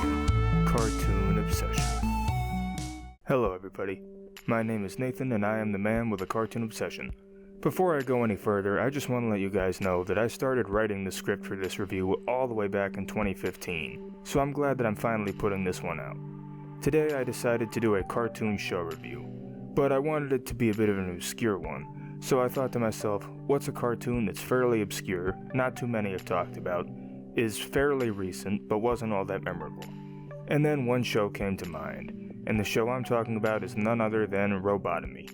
Cartoon Obsession. Hello everybody, my name is Nathan and I am the man with a cartoon obsession. Before I go any further, I just want to let you guys know that I started writing the script for this review all the way back in 2015, so I'm glad that I'm finally putting this one out. Today I decided to do a cartoon show review, but I wanted it to be a bit of an obscure one, so I thought to myself, what's a cartoon that's fairly obscure, not too many have talked about, is fairly recent, but wasn't all that memorable. And then one show came to mind, and the show I'm talking about is none other than Robotomy.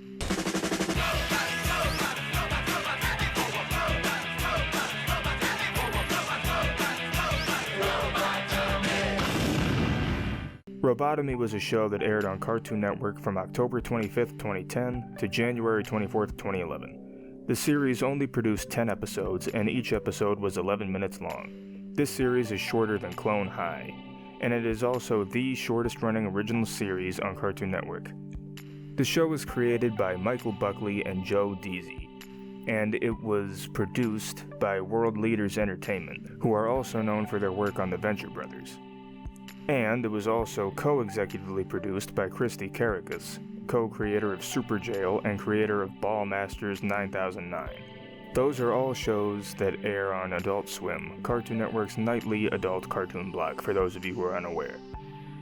Robotomy was a show that aired on Cartoon Network from October 25th, 2010 to January 24th, 2011. The series only produced 10 episodes, and each episode was 11 minutes long. This series is shorter than Clone High, and it is also the shortest running original series on Cartoon Network. The show was created by Michael Buckley and Joe Deasy, and it was produced by World Leaders Entertainment, who are also known for their work on the Venture Brothers. And it was also co-executively produced by Christy Carrickas, co-creator of Super Jail and creator of Ball Masters 9009. Those are all shows that air on Adult Swim, Cartoon Network's nightly adult cartoon block, for those of you who are unaware.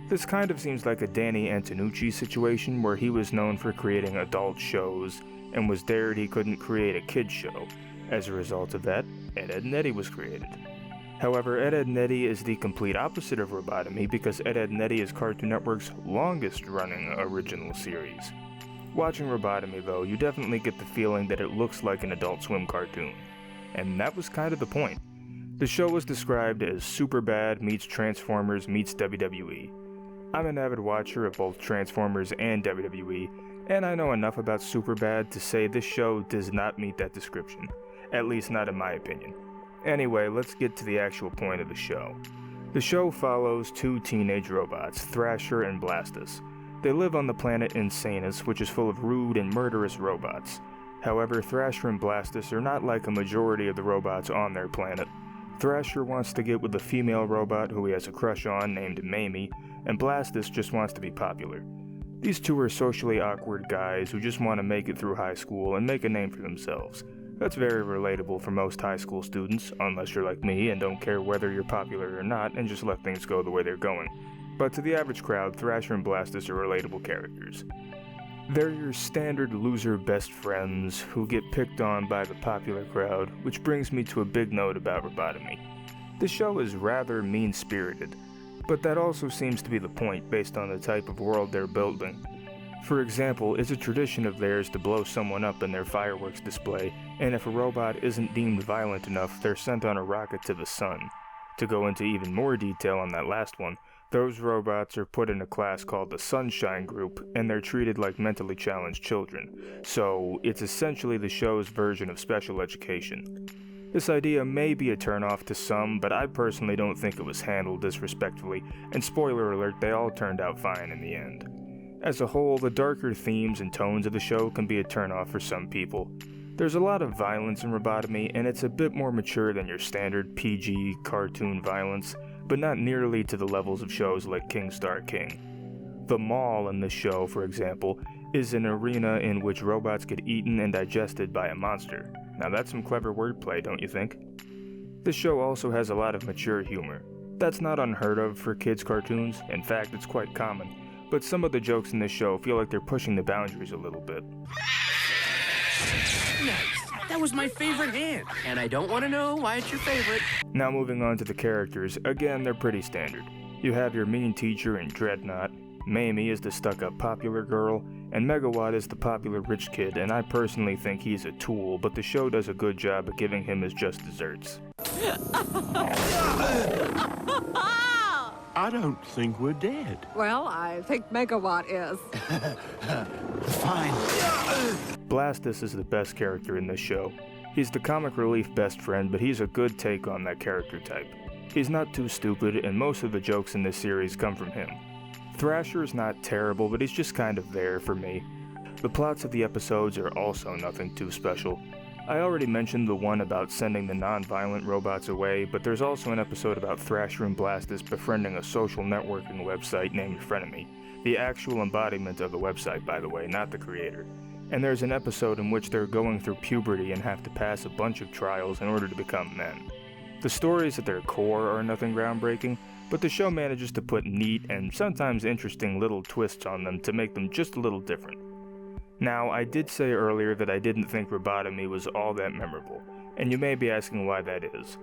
This kind of seems like a Danny Antonucci situation where he was known for creating adult shows and was dared he couldn't create a kid's show. As a result of that, Ed, Edd n Eddy was created. However, Ed, Edd n Eddy is the complete opposite of Robotomy because Ed, Edd n Eddy is Cartoon Network's longest running original series. Watching Robotomy though, you definitely get the feeling that it looks like an Adult Swim cartoon. And that was kind of the point. The show was described as Superbad meets Transformers meets WWE. I'm an avid watcher of both Transformers and WWE, and I know enough about Superbad to say this show does not meet that description. At least not in my opinion. Anyway, let's get to the actual point of the show. The show follows two teenage robots, Thrasher and Blastus. They live on the planet Insanus, which is full of rude and murderous robots. However, Thrasher and Blastus are not like a majority of the robots on their planet. Thrasher wants to get with a female robot who he has a crush on named Mamie, and Blastus just wants to be popular. These two are socially awkward guys who just want to make it through high school and make a name for themselves. That's very relatable for most high school students, unless you're like me and don't care whether you're popular or not and just let things go the way they're going. But to the average crowd, Thrasher and Blastus are relatable characters. They're your standard loser best friends who get picked on by the popular crowd, which brings me to a big note about Robotomy. The show is rather mean-spirited, but that also seems to be the point based on the type of world they're building. For example, it's a tradition of theirs to blow someone up in their fireworks display, and if a robot isn't deemed violent enough, they're sent on a rocket to the sun. To go into even more detail on that last one, those robots are put in a class called the Sunshine Group, and they're treated like mentally challenged children, so it's essentially the show's version of special education. This idea may be a turnoff to some, but I personally don't think it was handled disrespectfully, and spoiler alert, they all turned out fine in the end. As a whole, the darker themes and tones of the show can be a turnoff for some people. There's a lot of violence in Robotomy, and it's a bit more mature than your standard PG cartoon violence, but not nearly to the levels of shows like King Star King. The mall in this show, for example, is an arena in which robots get eaten and digested by a monster. Now that's some clever wordplay, don't you think? This show also has a lot of mature humor. That's not unheard of for kids' cartoons, in fact it's quite common, but some of the jokes in this show feel like they're pushing the boundaries a little bit. Nice. That was my favorite hand, and I don't want to know why it's your favorite. Now moving on to the characters, again they're pretty standard. You have your mean teacher in Dreadnought, Mamie is the stuck-up popular girl, and Megawatt is the popular rich kid, and I personally think he's a tool, but the show does a good job of giving him his just desserts. I don't think we're dead. Well, I think Megawatt is. Fine. Blastus is the best character in this show. He's the comic relief best friend, but he's a good take on that character type. He's not too stupid, and most of the jokes in this series come from him. Thrasher is not terrible, but he's just kind of there for me. The plots of the episodes are also nothing too special. I already mentioned the one about sending the non-violent robots away, but there's also an episode about Thrasher and Blastus befriending a social networking website named Frenemy, the actual embodiment of the website, by the way, not the creator. And there's an episode in which they're going through puberty and have to pass a bunch of trials in order to become men. The stories at their core are nothing groundbreaking, but the show manages to put neat and sometimes interesting little twists on them to make them just a little different. Now, I did say earlier that I didn't think Robotomy was all that memorable, and you may be asking why that is.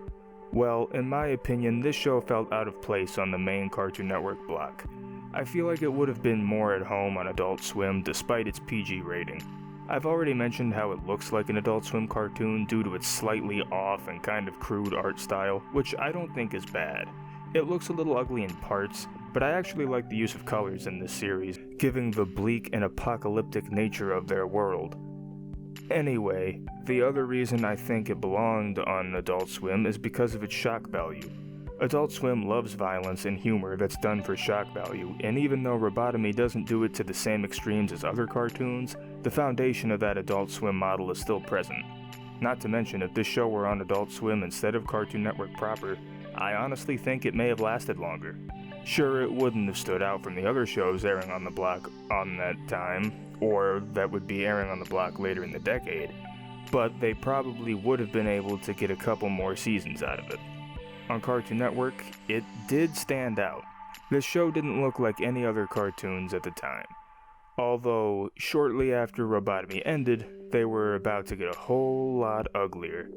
Well, in my opinion, this show felt out of place on the main Cartoon Network block. I feel like it would have been more at home on Adult Swim despite its PG rating. I've already mentioned how it looks like an Adult Swim cartoon due to its slightly off and kind of crude art style, which I don't think is bad. It looks a little ugly in parts, but I actually like the use of colors in this series, giving the bleak and apocalyptic nature of their world. Anyway, the other reason I think it belonged on Adult Swim is because of its shock value. Adult Swim loves violence and humor that's done for shock value, and even though Robotomy doesn't do it to the same extremes as other cartoons, the foundation of that Adult Swim model is still present. Not to mention, if this show were on Adult Swim instead of Cartoon Network proper, I honestly think it may have lasted longer. Sure, it wouldn't have stood out from the other shows airing on the block on that time, or that would be airing on the block later in the decade, but they probably would have been able to get a couple more seasons out of it. On Cartoon Network, it did stand out. This show didn't look like any other cartoons at the time. Although, shortly after Robotomy ended, they were about to get a whole lot uglier.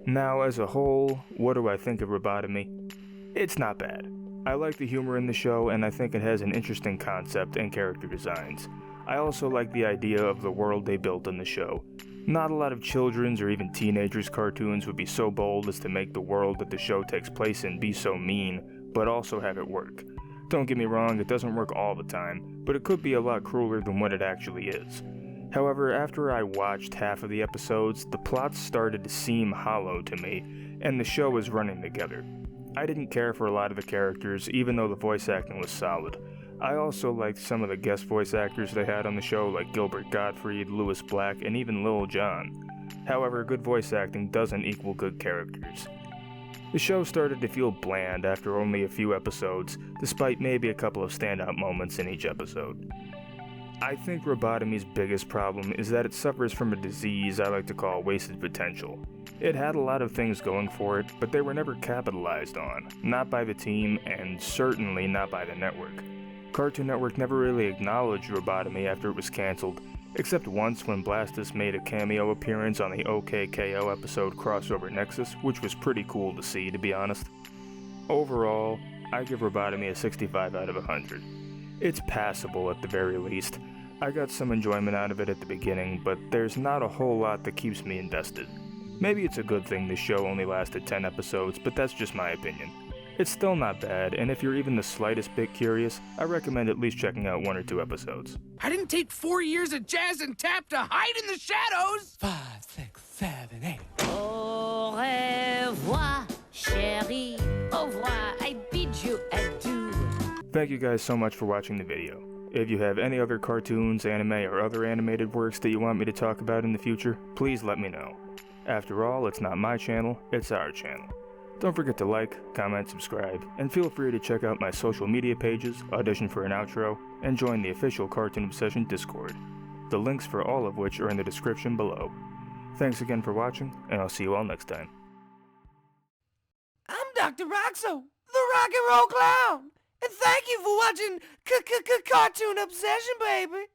Now, as a whole, what do I think of Robotomy? It's not bad. I like the humor in the show, and I think it has an interesting concept and character designs. I also like the idea of the world they built in the show. Not a lot of children's or even teenagers' cartoons would be so bold as to make the world that the show takes place in be so mean, but also have it work. Don't get me wrong, it doesn't work all the time, but it could be a lot crueler than what it actually is. However, after I watched half of the episodes, the plots started to seem hollow to me, and the show was running together. I didn't care for a lot of the characters, even though the voice acting was solid. I also liked some of the guest voice actors they had on the show, like Gilbert Gottfried, Lewis Black, and even Lil Jon. However, good voice acting doesn't equal good characters. The show started to feel bland after only a few episodes, despite maybe a couple of standout moments in each episode. I think Robotomy's biggest problem is that it suffers from a disease I like to call wasted potential. It had a lot of things going for it, but they were never capitalized on, not by the team, and certainly not by the network. Cartoon Network never really acknowledged Robotomy after it was cancelled, except once when Blastus made a cameo appearance on the OKKO episode Crossover Nexus, which was pretty cool to see, to be honest. Overall, I give Robotomy a 65 out of 100. It's passable at the very least. I got some enjoyment out of it at the beginning, but there's not a whole lot that keeps me invested. Maybe it's a good thing this show only lasted 10 episodes, but that's just my opinion. It's still not bad, and if you're even the slightest bit curious, I recommend at least checking out 1 or 2 episodes. I didn't take 4 years of jazz and tap to hide in the shadows! 5, 6, 7, 8. Au revoir, chérie. Au revoir, I bid you adieu. Thank you guys so much for watching the video. If you have any other cartoons, anime, or other animated works that you want me to talk about in the future, please let me know. After all, it's not my channel, it's our channel. Don't forget to like, comment, subscribe, and feel free to check out my social media pages, audition for an outro, and join the official Cartoon Obsession Discord. The links for all of which are in the description below. Thanks again for watching, and I'll see you all next time. I'm Dr. Roxo, the rock and roll clown, and thank you for watching Cartoon Obsession, baby.